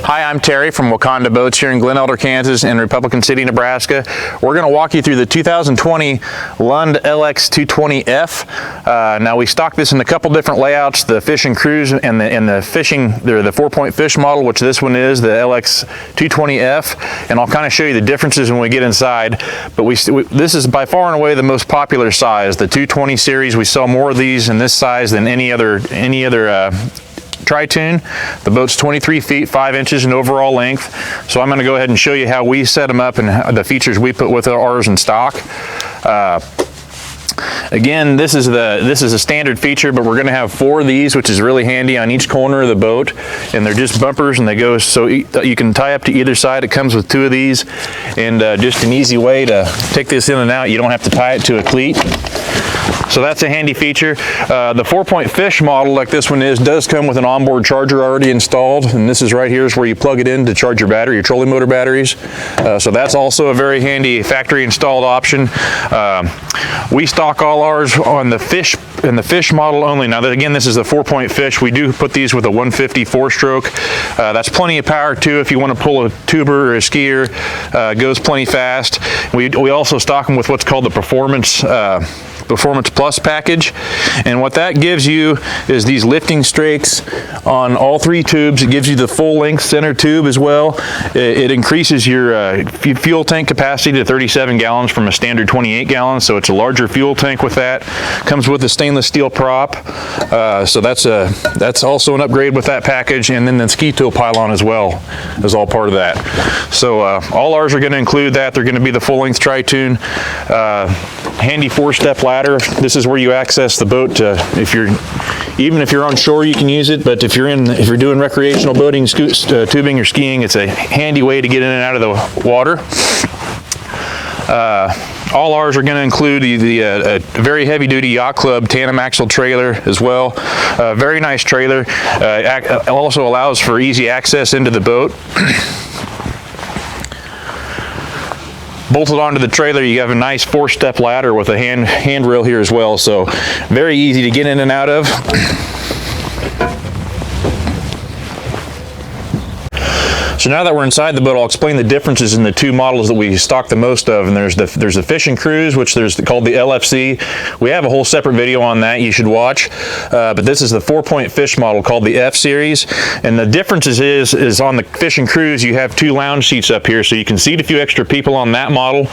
Hi, I'm Terry from Waconda Boats here in Glen Elder, Kansas and Republican City, Nebraska. We're going to walk you through the 2020 Lund LX220F. Now we stock this in a couple different layouts, the Fish and Cruise and the fishing, the 4-point fish model, which this one is, the LX220F. And I'll kind of show you the differences when we get inside. But this is by far and away the most popular size, the 220 series. We sell more of these in this size than any other tri-tune. The boat's 23 feet 5 inches in overall length, so I'm going to go ahead and show you how we set them up and the features we put with ours in stock. Again, this is a standard feature, but we're going to have 4 of these, which is really handy on each corner of the boat, and they're just bumpers, and they go so you can tie up to either side. It comes with 2 of these, and just an easy way to take this in and out. You don't have to tie it to a cleat. So that's a handy feature. The 4-point fish model, like this one is, does come with an onboard charger already installed, and this is right here is where you plug it in to charge your battery, your trolling motor batteries. So that's also a very handy factory installed option. We stock all ours on the fish model only. Now again, this is the 4-point fish. We do put these with a 150 4-stroke. That's plenty of power too if you want to pull a tuber or a skier. Goes plenty fast. We also stock them with what's called the Performance Plus package, and what that gives you is these lifting strakes on all 3 tubes. It gives you the full length center tube as well. It increases your fuel tank capacity to 37 gallons from a standard 28 gallons, so it's a larger fuel tank with that. Comes with a stainless steel prop, so that's also an upgrade with that package, and then the ski tow pylon as well is all part of that. So all ours are going to include that. They're going to be the full length tri-tune, handy 4-step ladder. This is where you access the boat. Even if you're on shore, you can use it. But if you're doing recreational boating, tubing, or skiing, it's a handy way to get in and out of the water. All ours are going to include the very heavy-duty Yacht Club Tandem axle trailer as well. Very nice trailer. Also allows for easy access into the boat. Bolted onto the trailer, you have a nice 4-step ladder with a handrail here as well, so very easy to get in and out of. So now that we're inside the boat, I'll explain the differences in the 2 models that we stock the most of. And there's the Fish and Cruise, which called the LFC. We have a whole separate video on that you should watch. But this is the 4-point fish model called the F series. And the differences is on the Fish and Cruise, you have 2 lounge seats up here, so you can seat a few extra people on that model.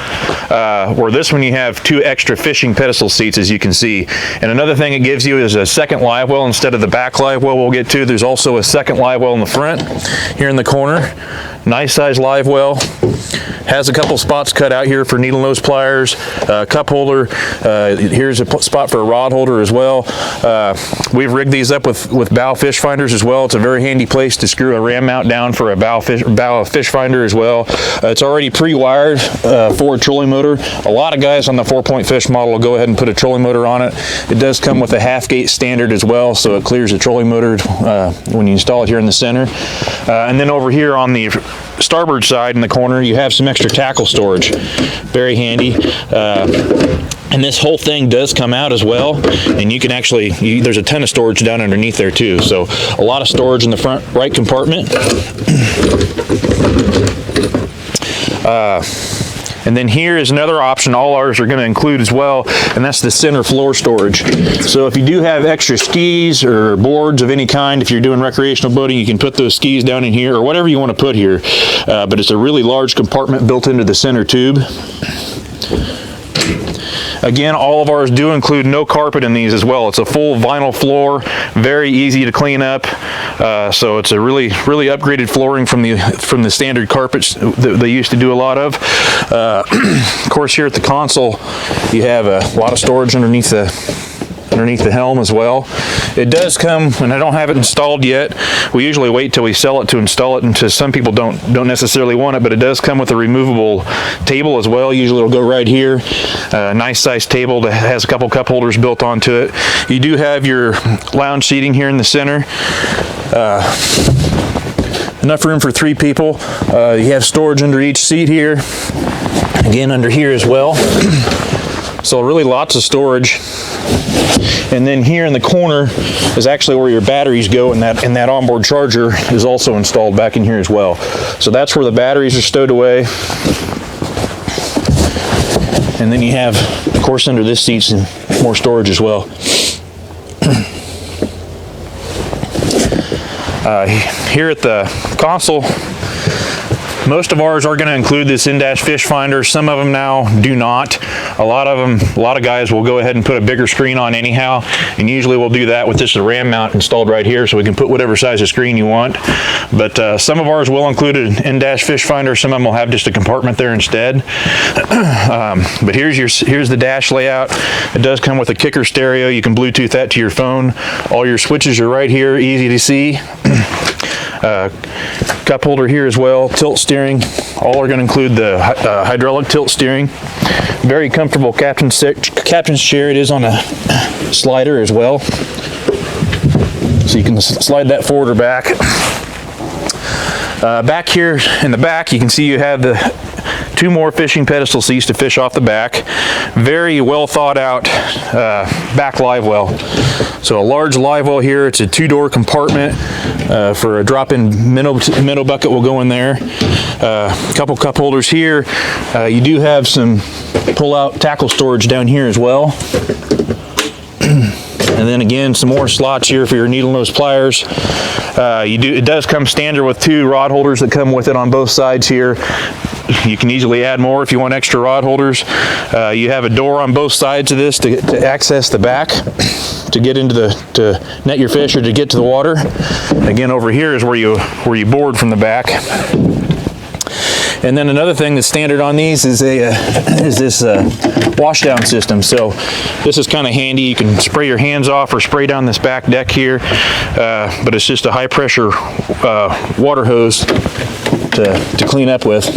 Or this one, you have 2 extra fishing pedestal seats, as you can see. And another thing it gives you is a second live well instead of the back live well we'll get to. There's also a second live well in the front here in the corner. Nice size live well. Has a couple spots cut out here for needle nose pliers, cup holder. Here's a spot for a rod holder as well. We've rigged these up with bow fish finders as well. It's a very handy place to screw a ram mount down for a bow fish finder as well. It's already pre-wired for a trolling motor. A lot of guys on the 4-point fish model will go ahead and put a trolling motor on it. It does come with a half-gate standard as well, so it clears the trolling motor when you install it here in the center. And then over here on the starboard side in the corner, you have some extra tackle storage. Very handy. And this whole thing does come out as well, and you can actually, there's a ton of storage down underneath there too, so a lot of storage in the front right compartment. And then here is another option all ours are going to include as well, and that's the center floor storage. So if you do have extra skis or boards of any kind, if you're doing recreational boating, you can put those skis down in here or whatever you want to put here. But it's a really large compartment built into the center tube. Again, all of ours do include no carpet in these as well. It's a full vinyl floor, very easy to clean up. So it's a really upgraded flooring from the standard carpets that they used to do a lot of. Of course, here at the console, you have a lot of storage underneath the helm as well. It does come, and I don't have it installed yet. We usually wait till we sell it to install it, and some people don't necessarily want it, but it does come with a removable table as well. Usually it'll go right here. Nice size table that has a couple cup holders built onto it. You do have your lounge seating here in the center. Enough room for 3 people. You have storage under each seat here. Again, under here as well. So really lots of storage. And then here in the corner is actually where your batteries go, and that onboard charger is also installed back in here as well. So that's where the batteries are stowed away. And then you have, of course, under this seat some more storage as well. Here at the console, most of ours are going to include this in-dash fish finder. Some of them now do not. A lot of guys will go ahead and put a bigger screen on anyhow, and usually we'll do that with this ram mount installed right here, so we can put whatever size of screen you want. But some of ours will include an in-dash fish finder. Some of them will have just a compartment there instead. But here's the dash layout. It does come with a kicker stereo. You can Bluetooth that to your phone. All your switches are right here, easy to see. Cup holder here as well, tilt steering. All are going to include the hydraulic tilt steering. Very comfortable captain's chair. It is on a slider as well, so you can slide that forward or back. Back here in the back, you can see you have the 2 more fishing pedestal seats to fish off the back. Very well thought out back live well. So a large live well here. It's a 2-door compartment for a drop-in minnow bucket will go in there. A couple cup holders here. You do have some pull-out tackle storage down here as well. And then again, some more slots here for your needle nose pliers. It does come standard with 2 rod holders that come with it on both sides here. You can easily add more if you want extra rod holders. You have a door on both sides of this to access the back, to get into to net your fish or to get to the water. Again, over here is where you board from the back. And then another thing that's standard on these is this washdown system. So this is kind of handy. You can spray your hands off or spray down this back deck here, but it's just a high pressure water hose to clean up with.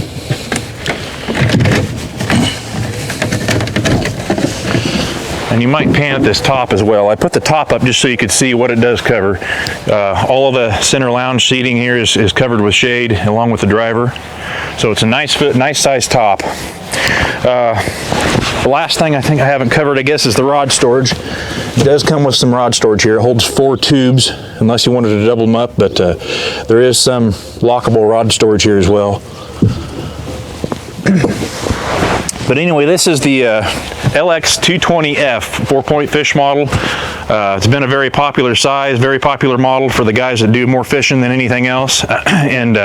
And you might pan at this top as well. I put the top up just so you could see what it does cover. All of the center lounge seating here is covered with shade along with the driver. So it's a nice size top. The last thing I think I haven't covered, I guess, is the rod storage. It does come with some rod storage here. It holds 4 tubes, unless you wanted to double them up, but there is some lockable rod storage here as well. But anyway, this is the LX220F 4-point fish model. It's been a very popular size, very popular model for the guys that do more fishing than anything else. And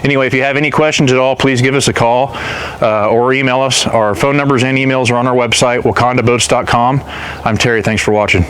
anyway, if you have any questions at all, please give us a call or email us. Our phone numbers and emails are on our website, wacondaboats.com. I'm Terry. Thanks for watching.